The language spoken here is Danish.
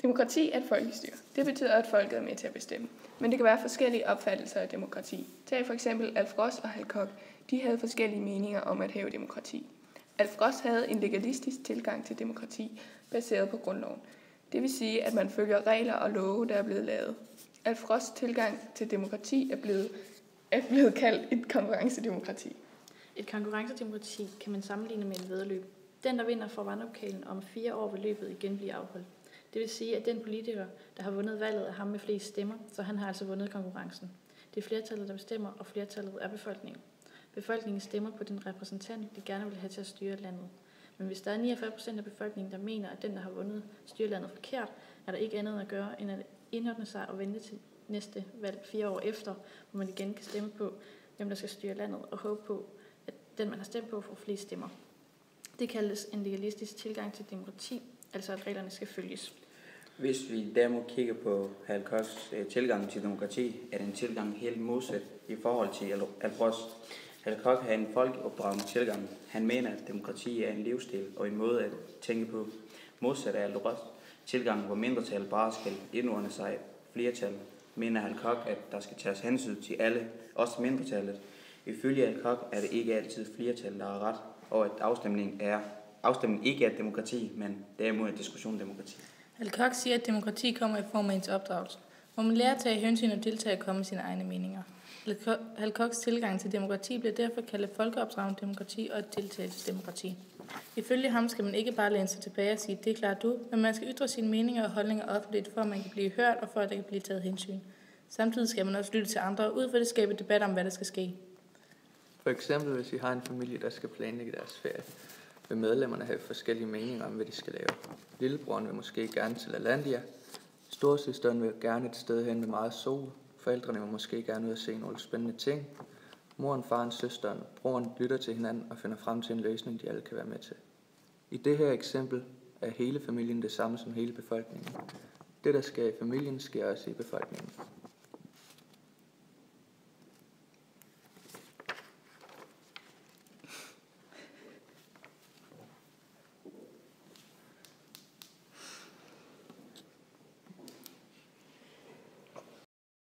Demokrati er et folkestyre. Det betyder, at folket er med til at bestemme. Men det kan være forskellige opfattelser af demokrati. Tag for eksempel Alf Ross og Hal Koch. De havde forskellige meninger om at have demokrati. Alf Ross havde en legalistisk tilgang til demokrati, baseret på grundloven. Det vil sige, at man følger regler og love, der er blevet lavet. Alf Ross' tilgang til demokrati er blevet kaldt et konkurrencedemokrati. Et konkurrencedemokrati kan man sammenligne med et væddeløb. Den, der vinder, får vandopkalen om 4 år vil løbet igen blive afholdt. Det vil sige, at den politiker, der har vundet valget, er ham med flest stemmer, så han har altså vundet konkurrencen. Det er flertallet, der bestemmer, og flertallet er befolkningen. Befolkningen stemmer på den repræsentant, de gerne vil have til at styre landet. Men hvis der er 49% af befolkningen, der mener, at den, der har vundet, styrer landet forkert, er der ikke andet at gøre, end at indordne sig og vente til næste valg 4 år efter, hvor man igen kan stemme på, hvem der skal styre landet, og håbe på, at den, man har stemt på, får flest stemmer. Det kaldes en legalistisk tilgang til demokrati, altså at reglerne skal følges. Hvis vi derimod kigger på Hal Kochs tilgang til demokrati, er den tilgang helt modsat i forhold til Alf Ross. Hal Koch har en folkeopdragende tilgang. Han mener, at demokrati er en livsstil og en måde at tænke på. Modsat af Alf Ross tilgang, hvor mindretal bare skal indordne sig flertal, mener Hal Koch, at der skal tages hensyn til alle, også mindretallet. Ifølge Hal Koch er det ikke altid flertal, der har ret, og at afstemning ikke er demokrati, men derimod er diskussion demokrati. Hal Koch siger, at demokrati kommer i form af ens opdragelse, hvor man lærer at tage hensyn og deltage og komme med sine egne meninger. Hal Kochs tilgang til demokrati bliver derfor kaldt folkeopdragende demokrati og et deltagelsesdemokrati. Ifølge ham skal man ikke bare læne sig tilbage og sige, det er klart du, men man skal ytre sine meninger og holdninger offentligt, for at man kan blive hørt og for at der kan blive taget hensyn. Samtidig skal man også lytte til andre, ud for at skabe debat om, hvad der skal ske. For eksempel, hvis I har en familie, der skal planlægge deres ferie, vil medlemmerne have forskellige meninger om, hvad de skal lave. Lillebroren vil måske gerne til Lalandia. Storesøsteren vil gerne et sted hen med meget sol. Forældrene vil måske gerne ud og se nogle spændende ting. Moren, faren, søsteren og broren lytter til hinanden og finder frem til en løsning, de alle kan være med til. I det her eksempel er hele familien det samme som hele befolkningen. Det, der sker i familien, sker også i befolkningen.